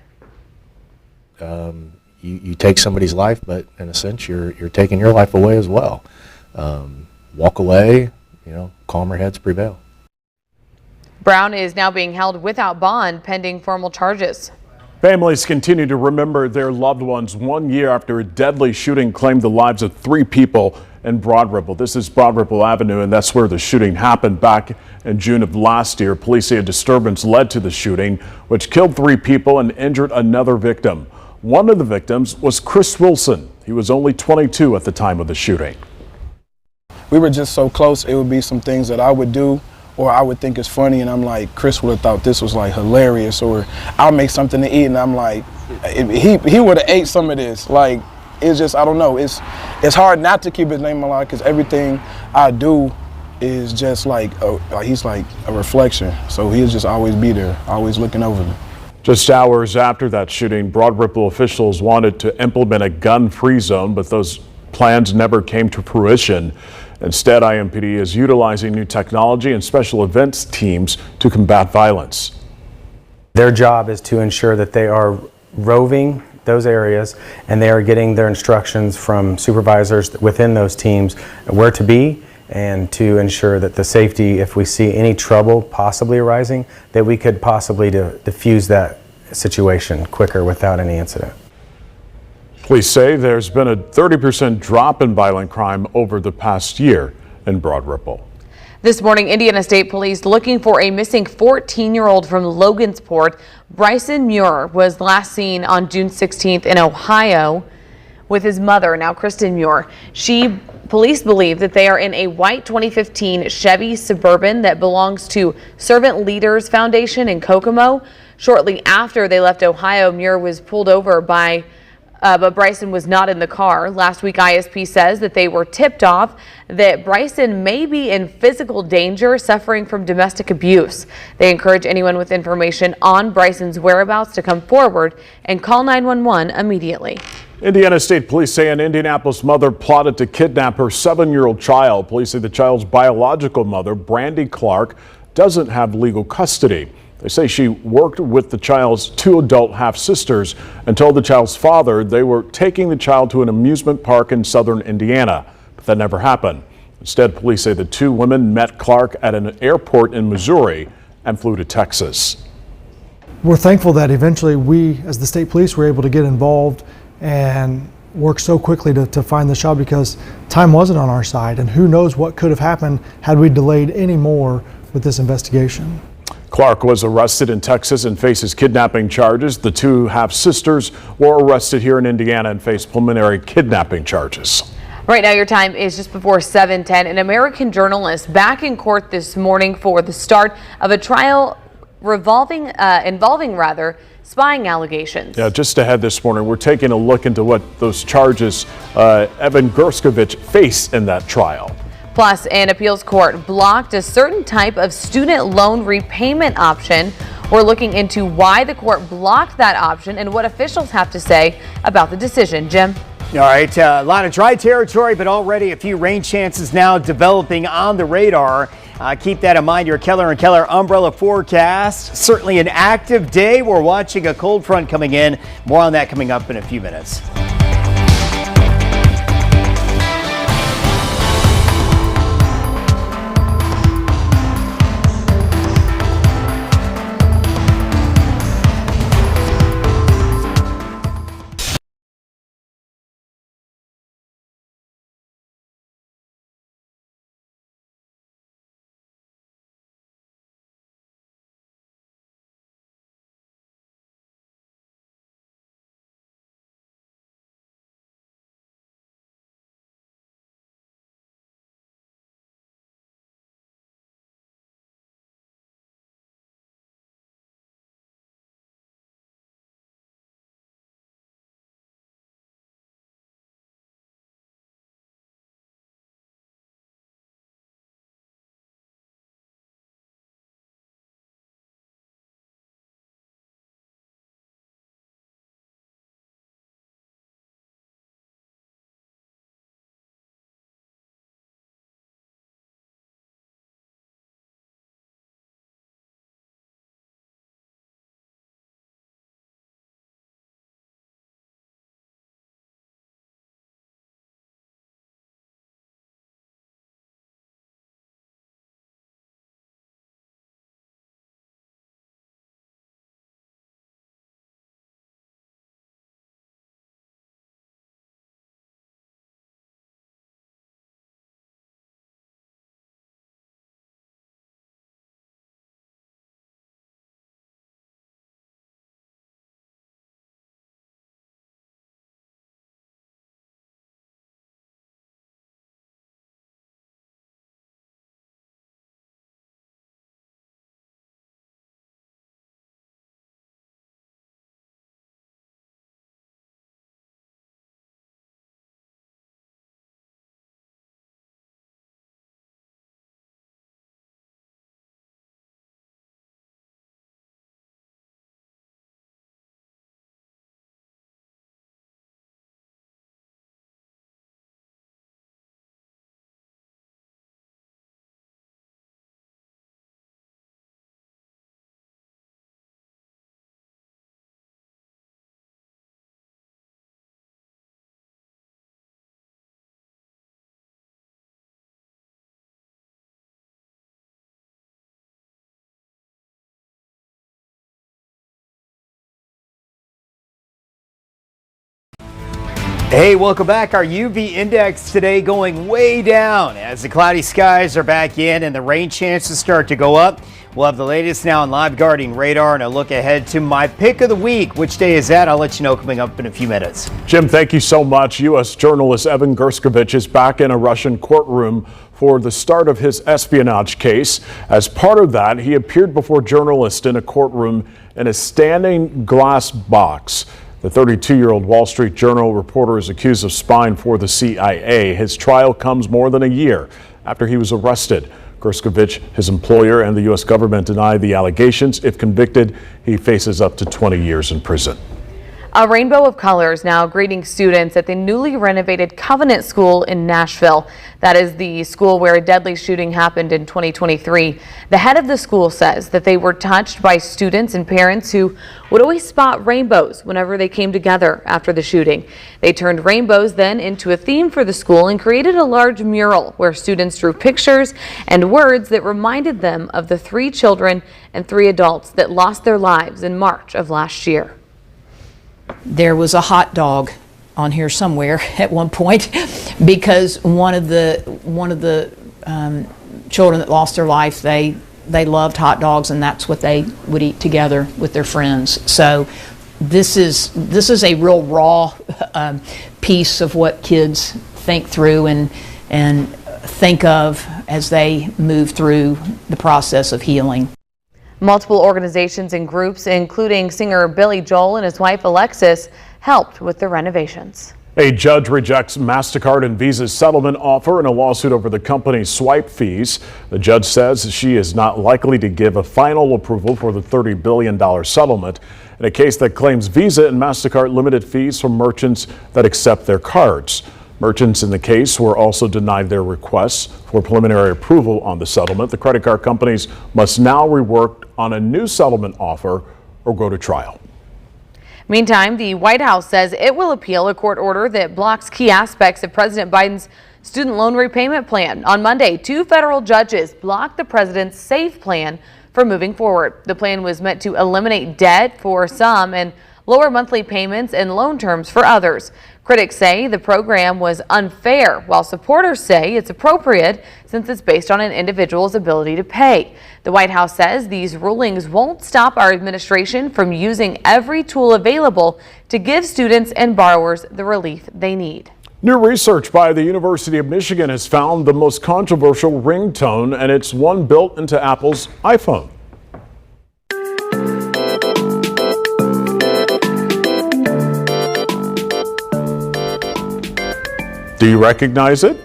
You take somebody's life, but in a sense, you're taking your life away as well. Walk away, calmer heads prevail. Brown is now being held without bond pending formal charges. Families continue to remember their loved ones 1 year after a deadly shooting claimed the lives of 3 people in Broad Ripple. This is Broad Ripple Avenue, and that's where the shooting happened back in June of last year. Police say a disturbance led to the shooting, which killed 3 people and injured another victim. One of the victims was Chris Wilson. He was only 22 at the time of the shooting. We were just so close. It would be some things that I would do or I would think is funny, and I'm like, Chris would have thought this was like hilarious, or I'll make something to eat and I'm like, he would have ate some of this. Like, it's just, I don't know. It's hard not to keep his name alive because everything I do is just like he's like a reflection. So he'll just always be there, always looking over me. Just hours after that shooting, Broad Ripple officials wanted to implement a gun-free zone, but those plans never came to fruition. Instead, IMPD is utilizing new technology and special events teams to combat violence. Their job is to ensure that they are roving those areas and they are getting their instructions from supervisors within those teams where to be, and to ensure that the safety, if we see any trouble possibly arising, that we could possibly diffuse that situation quicker without any incident. Police say there's been a 30% drop in violent crime over the past year in Broad Ripple. This morning, Indiana State Police looking for a missing 14-year-old from Logansport. Bryson Muir was last seen on June 16th in Ohio with his mother, now Kristen Muir. Police believe that they are in a white 2015 Chevy Suburban that belongs to Servant Leaders Foundation in Kokomo. Shortly after they left Ohio, Muir was pulled over but Bryson was not in the car. Last week, ISP says that they were tipped off that Bryson may be in physical danger, suffering from domestic abuse. They encourage anyone with information on Bryson's whereabouts to come forward and call 911 immediately. Indiana State Police say an Indianapolis mother plotted to kidnap her 7-year-old child. Police say the child's biological mother, Brandy Clark, doesn't have legal custody. They say she worked with the child's 2 adult half-sisters and told the child's father they were taking the child to an amusement park in southern Indiana, but that never happened. Instead, police say the 2 women met Clark at an airport in Missouri and flew to Texas. We're thankful that eventually we, as the state police, were able to get involved and work so quickly to find the child, because time wasn't on our side, and who knows what could have happened had we delayed any more with this investigation. Clark was arrested in Texas and faces kidnapping charges. The 2 half-sisters were arrested here in Indiana and face preliminary kidnapping charges. Right now, your time is just before 7:10. An American journalist back in court this morning for the start of a trial involving spying allegations. Yeah, just ahead this morning, we're taking a look into what those charges Evan Gershkovich faced in that trial. Plus, an appeals court blocked a certain type of student loan repayment option. We're looking into why the court blocked that option and what officials have to say about the decision. Jim? All right, a lot of dry territory, but already a few rain chances now developing on the radar. Keep that in mind. Your Keller & Keller umbrella forecast. Certainly an active day. We're watching a cold front coming in. More on that coming up in a few minutes. Hey, welcome back. Our UV index today going way down as the cloudy skies are back in and the rain chances start to go up. We'll have the latest now on live guarding radar and a look ahead to my pick of the week. Which day is that? I'll let you know coming up in a few minutes. Jim, thank you so much. U.S. journalist Evan Gershkovich is back in a Russian courtroom for the start of his espionage case. As part of that, he appeared before journalists in a courtroom in a standing glass box. The 32-year-old Wall Street Journal reporter is accused of spying for the CIA. His trial comes more than a year after he was arrested. Gershkovich, his employer, and the U.S. government deny the allegations. If convicted, he faces up to 20 years in prison. A rainbow of colors now greeting students at the newly renovated Covenant School in Nashville. That is the school where a deadly shooting happened in 2023. The head of the school says that they were touched by students and parents who would always spot rainbows whenever they came together after the shooting. They turned rainbows then into a theme for the school and created a large mural where students drew pictures and words that reminded them of the 3 children and 3 adults that lost their lives in March of last year. There was a hot dog on here somewhere at one point because one of the children that lost their life, they loved hot dogs, and that's what they would eat together with their friends. So this is a real raw piece of what kids think through and think of as they move through the process of healing. Multiple organizations and groups, including singer Billy Joel and his wife Alexis, helped with the renovations. A judge rejects MasterCard and Visa's settlement offer in a lawsuit over the company's swipe fees. The judge says she is not likely to give a final approval for the $30 billion settlement in a case that claims Visa and MasterCard limited fees from merchants that accept their cards. Merchants in the case were also denied their requests for preliminary approval on the settlement. The credit card companies must now rework on a new settlement offer or go to trial. Meantime, the White House says it will appeal a court order that blocks key aspects of President Biden's student loan repayment plan. On Monday, 2 federal judges blocked the president's SAFE plan for moving forward. The plan was meant to eliminate debt for some and lower monthly payments and loan terms for others. Critics say the program was unfair, while supporters say it's appropriate since it's based on an individual's ability to pay. The White House says these rulings won't stop our administration from using every tool available to give students and borrowers the relief they need. New research by the University of Michigan has found the most controversial ringtone, and it's one built into Apple's iPhone. Do you recognize it?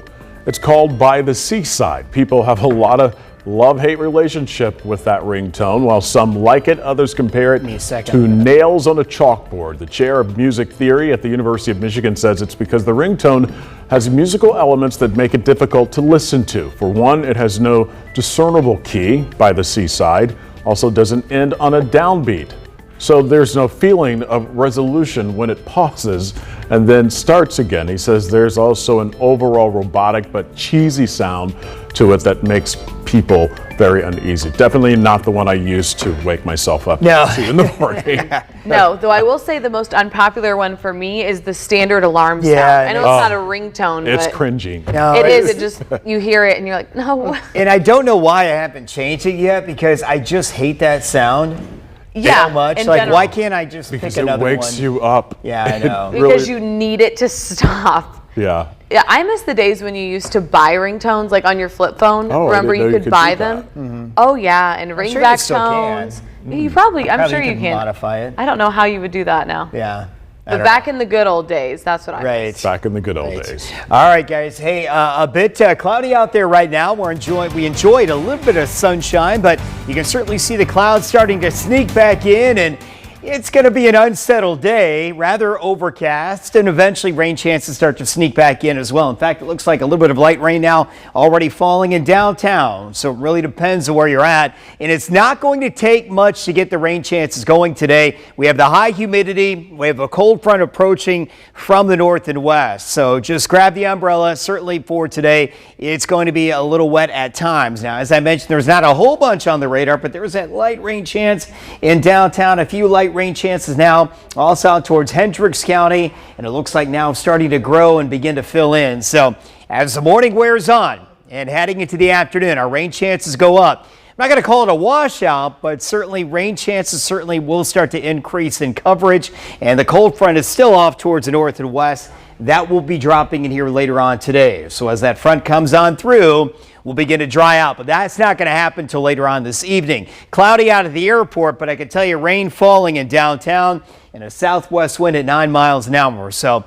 It's called By the Seaside. People have a lot of love-hate relationship with that ringtone. While some like it, others compare it to nails on a chalkboard. The chair of music theory at the University of Michigan says it's because the ringtone has musical elements that make it difficult to listen to. For one, it has no discernible key, By the Seaside. Also doesn't end on a downbeat. So there's no feeling of resolution when it pauses and then starts again. He says there's also an overall robotic but cheesy sound to it that makes people very uneasy. Definitely not the one I use to wake myself up in the morning. No, though I will say the most unpopular one for me is the standard alarm sound. I know it's not a ringtone, it's but cringy. No, it is. It just, you hear it and you're like, no. And I don't know why I haven't changed it yet because I just hate that sound. Yeah, so much. in Like, general. why can't I just Because pick another one? it wakes you up. Yeah, I know. Because you need it to stop. Yeah. Yeah, I miss the days when you used to buy ringtones, like on your flip phone. Oh, I Remember, didn't know you you could could buy do them. that. Mm-hmm. Oh yeah, and sure you ringback still can. tones. You probably, I'm sure you can can modify it. I don't know how you would do that now. Yeah. But back in the good old days, that's what I miss. Back in the good old days. All right, guys. Hey, a bit cloudy out there right now. We enjoyed a little bit of sunshine, but you can certainly see the clouds starting to sneak back in, and it's going to be an unsettled day, rather overcast, and eventually rain chances start to sneak back in as well. In fact, it looks like a little bit of light rain now already falling in downtown, so it really depends on where you're at. And it's not going to take much to get the rain chances going today. We have the high humidity. We have a cold front approaching from the north and west. So just grab the umbrella. Certainly for today, it's going to be a little wet at times. Now, as I mentioned, there's not a whole bunch on the radar, but there is that light rain chance in downtown, a few light rain chances now all south towards Hendricks County, and it looks like now starting to grow and begin to fill in. So as the morning wears on and heading into the afternoon, our rain chances go up. I'm not going to call it a washout, but certainly rain chances certainly will start to increase in coverage, and the cold front is still off towards the north and west. That will be dropping in here later on today. So as that front comes on through, we'll begin to dry out, but that's not going to happen until later on this evening. Cloudy out at the airport, but I can tell you rain falling in downtown and a southwest wind at 9 miles an hour. So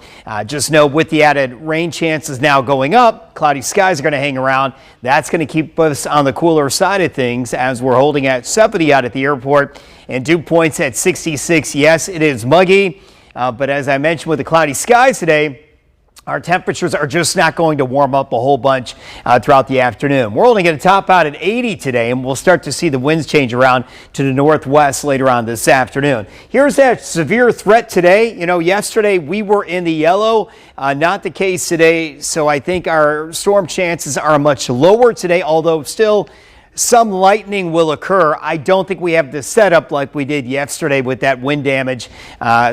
just know with the added rain chances now going up, cloudy skies are going to hang around. That's going to keep us on the cooler side of things as we're holding at 70 out at the airport and dew points at 66. Yes, it is muggy, but as I mentioned with the cloudy skies today, our temperatures are just not going to warm up a whole bunch throughout the afternoon. We're only going to top out at 80 today, and we'll start to see the winds change around to the northwest later on this afternoon. Here's that severe threat today. You know, yesterday we were in the yellow, not the case today. So I think our storm chances are much lower today, although still some lightning will occur. I don't think we have the setup like we did yesterday with that wind damage,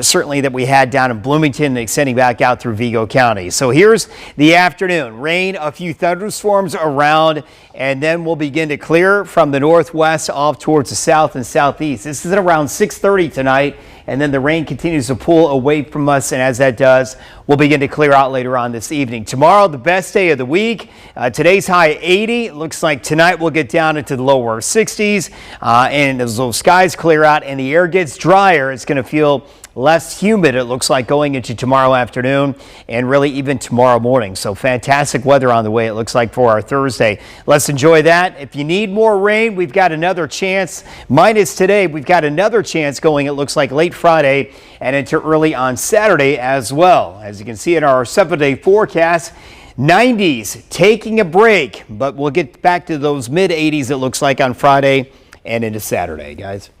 certainly that we had down in Bloomington and extending back out through Vigo County. So here's the afternoon. Rain, a few thunderstorms around, and then we'll begin to clear from the northwest off towards the south and southeast. This is at around 6:30 tonight, and then the rain continues to pull away from us, and as that does, we'll begin to clear out later on this evening. Tomorrow, the best day of the week. Today's high 80. It looks like tonight we'll get down into the lower 60s, and as those skies clear out and the air gets drier, it's going to feel less humid, it looks like, going into tomorrow afternoon and really even tomorrow morning. So fantastic weather on the way, it looks like, for our Thursday. Let's enjoy that. If you need more rain, we've got another chance. Minus today, we've got another chance going, it looks like, late Friday and into early on Saturday as well. As you can see in our 7-day forecast, 90s taking a break, but we'll get back to those mid 80s, it looks like, on Friday and into Saturday, guys.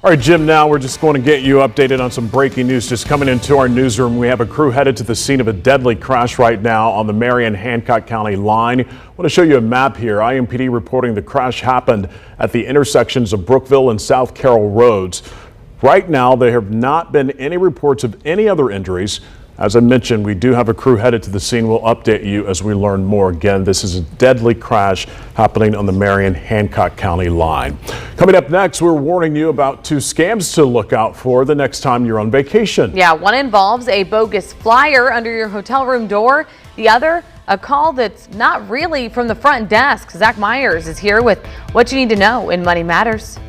All right, Jim, now we're just going to get you updated on some breaking news just coming into our newsroom. We have a crew headed to the scene of a deadly crash right now on the Marion-Hancock County line. I want to show you a map here. IMPD reporting the crash happened at the intersections of Brookville and South Carroll roads. Right now, there have not been any reports of any other injuries. As I mentioned, we do have a crew headed to the scene. We'll update you as we learn more. Again, this is a deadly crash happening on the Marion-Hancock County line. Coming up next, we're warning you about 2 scams to look out for the next time you're on vacation. Yeah, one involves a bogus flyer under your hotel room door. The other, a call that's not really from the front desk. Zach Myers is here with what you need to know in Money Matters.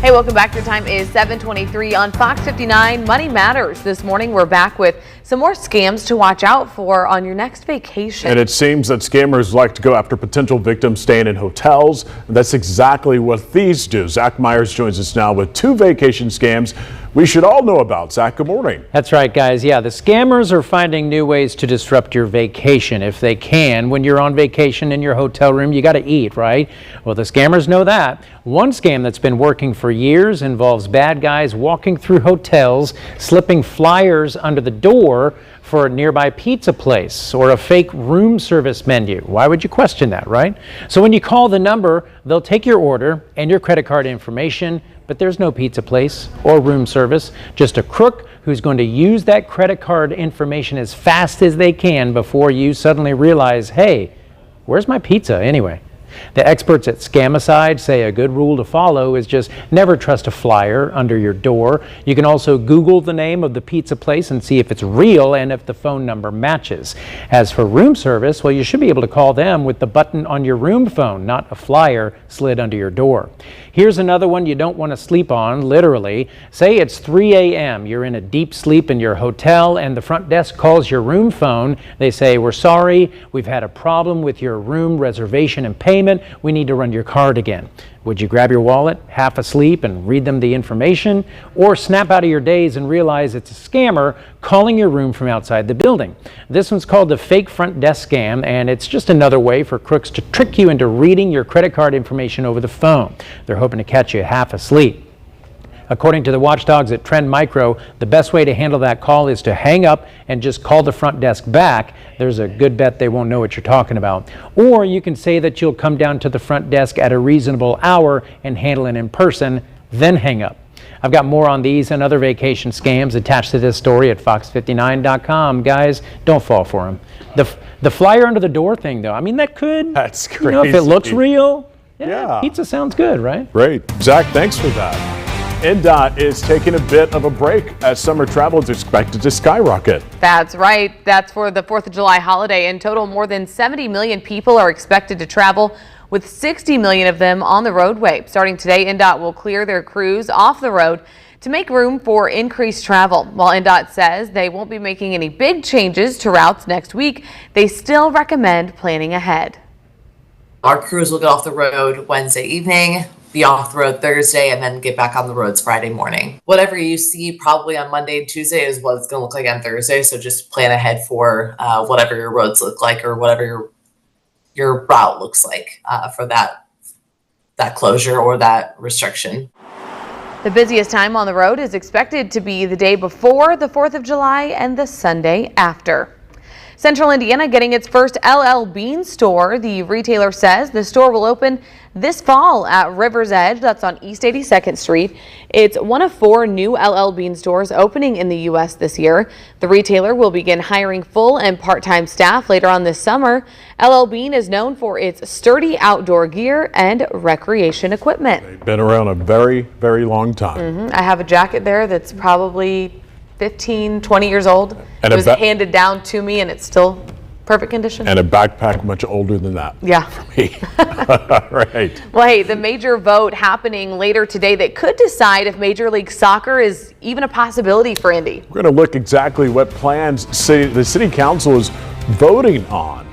Hey, welcome back. Your time is 7:23 on Fox 59 Money Matters. This morning, we're back with some more scams to watch out for on your next vacation. And it seems that scammers like to go after potential victims staying in hotels. And that's exactly what thieves do. Zach Myers joins us now with 2 vacation scams we should all know about. Zach, good morning. That's right, guys. Yeah, the scammers are finding new ways to disrupt your vacation if they can. When you're on vacation in your hotel room, you got to eat, right? Well, the scammers know that. One scam that's been working for years involves bad guys walking through hotels, slipping flyers under the door for a nearby pizza place or a fake room service menu. Why would you question that, right? So when you call the number, they'll take your order and your credit card information, but there's no pizza place or room service, just a crook who's going to use that credit card information as fast as they can before you suddenly realize, hey, where's my pizza anyway? The experts at Scamicide say a good rule to follow is just never trust a flyer under your door. You can also Google the name of the pizza place and see if it's real and if the phone number matches. As for room service, well, you should be able to call them with the button on your room phone, not a flyer slid under your door. Here's another one you don't want to sleep on, literally. Say it's 3 a.m. You're in a deep sleep in your hotel and the front desk calls your room phone. They say, we're sorry, we've had a problem with your room reservation and payment. We need to run your card again. Would you grab your wallet, half asleep, and read them the information? Or snap out of your daze and realize it's a scammer calling your room from outside the building? This one's called the fake front desk scam, and it's just another way for crooks to trick you into reading your credit card information over the phone. They're hoping to catch you half asleep. According to the watchdogs at Trend Micro, the best way to handle that call is to hang up and just call the front desk back. There's a good bet they won't know what you're talking about. Or you can say that you'll come down to the front desk at a reasonable hour and handle it in person, then hang up. I've got more on these and other vacation scams attached to this story at fox59.com. Guys, don't fall for them. The flyer under the door thing, though, I mean, that could, that's crazy. You know, if it looks real, yeah, pizza sounds good, right? Great. Zach, thanks for that. NDOT is taking a bit of a break as summer travel is expected to skyrocket. That's right. That's for the 4th of July holiday. In total, more than 70 million people are expected to travel, with 60 million of them on the roadway. Starting today, NDOT will clear their crews off the road to make room for increased travel. While NDOT says they won't be making any big changes to routes next week, they still recommend planning ahead. Our crews will get off the road Wednesday evening, be off the road Thursday, and then get back on the roads Friday morning. Whatever you see probably on Monday and Tuesday is what it's going to look like on Thursday. So just plan ahead for whatever your roads look like or whatever your route looks like for that closure or that restriction. The busiest time on the road is expected to be the day before the 4th of July and the Sunday after. Central Indiana getting its first LL Bean store. The retailer says the store will open this fall at River's Edge. That's on East 82nd Street. It's one of 4 new LL Bean stores opening in the U.S. this year. The retailer will begin hiring full and part-time staff later on this summer. LL Bean is known for its sturdy outdoor gear and recreation equipment. They've been around a very, very long time. I have a jacket there that's probably 15, 20 years old. And it was handed down to me and it's still perfect condition. And a backpack much older than that. Yeah. For me. Right. Well, hey, the major vote happening later today that could decide if Major League Soccer is even a possibility for Indy. We're going to look exactly what plans the city council is voting on.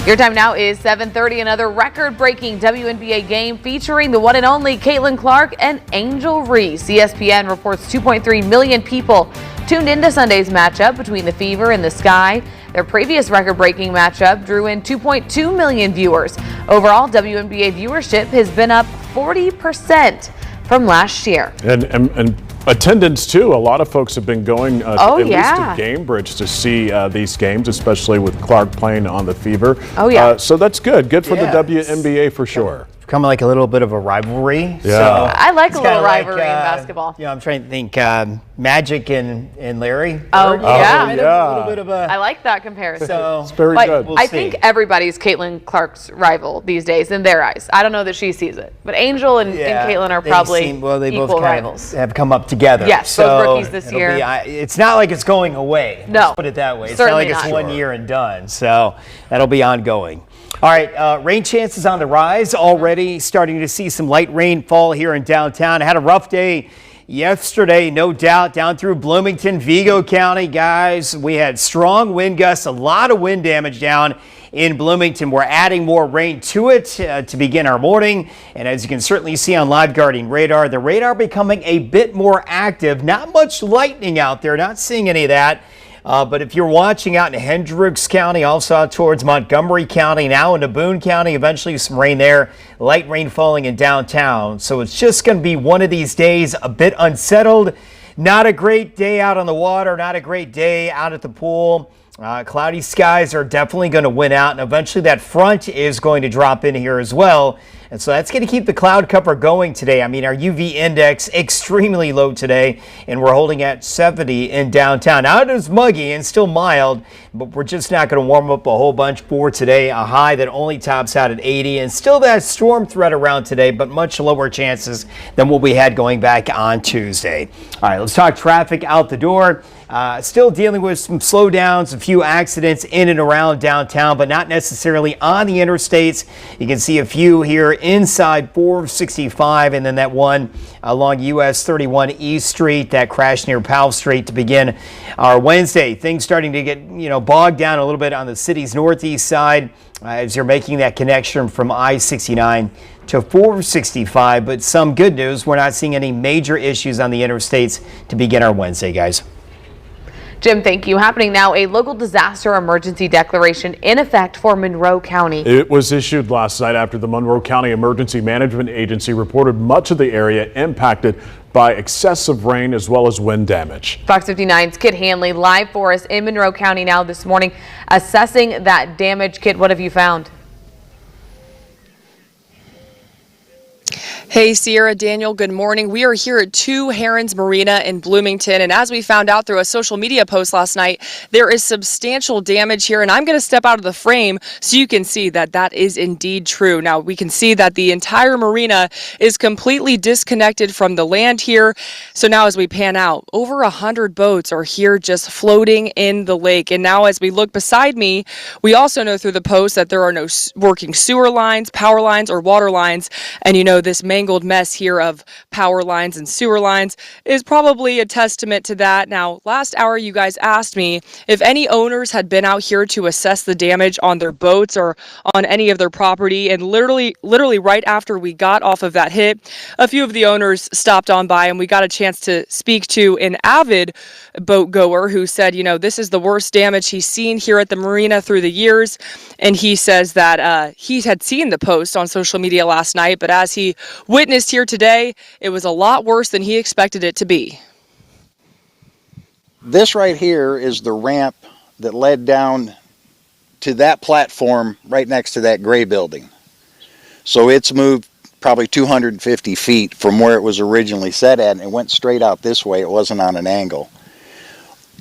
Your time now is 7:30. Another record-breaking WNBA game featuring the one and only Caitlin Clark and Angel Reese. ESPN reports 2.3 million people tuned into Sunday's matchup between the Fever and the Sky. Their previous record-breaking matchup drew in 2.2 million viewers. Overall, WNBA viewership has been up 40% from last year. And attendance too. A lot of folks have been going at least to Gamebridge to see these games, especially with Clark playing on the Fever. So that's good. Good for the WNBA for sure. Becoming like a little bit of a rivalry. Yeah. So I like a little rivalry like, in basketball. You know, I'm trying to think Magic and Larry. Oh, yeah. Kind of a little bit of a, I like that comparison. So it's very but good. I think everybody's Caitlin Clark's rival these days in their eyes. I don't know that she sees it, but Angel and Caitlin are probably they equal both rivals. have come up together. Yes, so both rookies this it'll year. It's not like it's going away. No, let's put it that way. It's not certainly like it's not. 1 year and done. So that'll be ongoing. All right, rain chances on the rise already. Starting to see some light rainfall here in downtown. I had a rough day yesterday, no doubt, down through Bloomington, Vigo County, guys. We had strong wind gusts, a lot of wind damage down in Bloomington. We're adding more rain to it to begin our morning. And as you can certainly see on live guarding radar, the radar becoming a bit more active. Not much lightning out there, not seeing any of that. But if you're watching out in Hendricks County, also out towards Montgomery County, now into Boone County, eventually some rain there, light rain falling in downtown. So it's just going to be one of these days a bit unsettled. Not a great day out on the water, not a great day out at the pool. Cloudy skies are definitely going to win out, and eventually that front is going to drop in here as well. And so that's going to keep the cloud cover going today. I mean, our UV index extremely low today, and we're holding at 70 in downtown. Now it is muggy and still mild, but we're just not going to warm up a whole bunch for today. A high that only tops out at 80, and still that storm threat around today, but much lower chances than what we had going back on Tuesday. All right, let's talk traffic out the door. Still dealing with some slowdowns, a few accidents in and around downtown, but not necessarily on the interstates. You can see a few here inside 465, and then that one along US 31 East Street, that crash near Powell Street to begin our Wednesday. Things starting to get, bogged down a little bit on the city's northeast side as you're making that connection from I-69 to 465. But some good news, we're not seeing any major issues on the interstates to begin our Wednesday, guys. Jim, thank you. Happening now, a local disaster emergency declaration in effect for Monroe County. It was issued last night after the Monroe County Emergency Management Agency reported much of the area impacted by excessive rain as well as wind damage. Fox 59's Kit Hanley live for us in Monroe County now this morning, assessing that damage. Kit, what have you found? Hey, Sierra, Daniel, good morning. We are here at 2 Herons Marina in Bloomington, and as we found out through a social media post last night, there is substantial damage here, and I'm going to step out of the frame so you can see that that is indeed true. Now, we can see that the entire marina is completely disconnected from the land here. So now as we pan out, over 100 boats are here just floating in the lake. And now as we look beside me, we also know through the post that there are no working sewer lines, power lines, or water lines. And this mangled mess here of power lines and sewer lines is probably a testament to that. Now, last hour you guys asked me if any owners had been out here to assess the damage on their boats or on any of their property, and literally right after we got off of that hit, a few of the owners stopped on by and we got a chance to speak to an avid boat goer who said, this is the worst damage he's seen here at the marina through the years. And he says that he had seen the post on social media last night, but as he witnessed here today, it was a lot worse than he expected it to be. This right here is the ramp that led down to that platform right next to that gray building. So it's moved probably 250 feet from where it was originally set at, and it went straight out this way. It wasn't on an angle.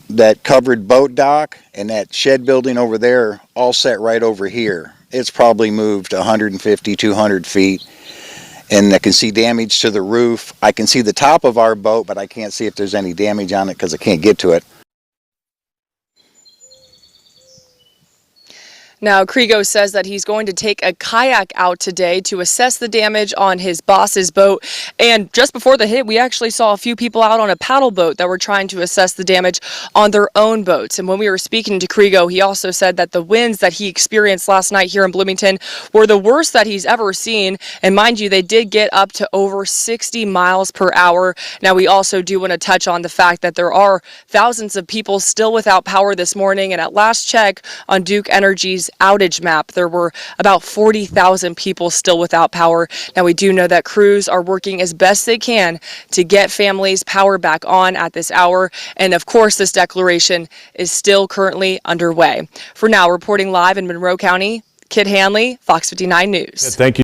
That covered boat dock and that shed building over there all set right over here. It's probably moved 150, 200 feet. And I can see damage to the roof. I can see the top of our boat, but I can't see if there's any damage on it because I can't get to it. Now, Krigo says that he's going to take a kayak out today to assess the damage on his boss's boat. And just before the hit, we actually saw a few people out on a paddle boat that were trying to assess the damage on their own boats. And when we were speaking to Krigo, he also said that the winds that he experienced last night here in Bloomington were the worst that he's ever seen. And mind you, they did get up to over 60 miles per hour. Now, we also do want to touch on the fact that there are thousands of people still without power this morning. And at last check on Duke Energy's outage map, there were about 40,000 people still without power. Now, we do know that crews are working as best they can to get families power back on at this hour. And of course, this declaration is still currently underway. For now, reporting live in Monroe County, Kit Hanley, Fox 59 News. Thank you.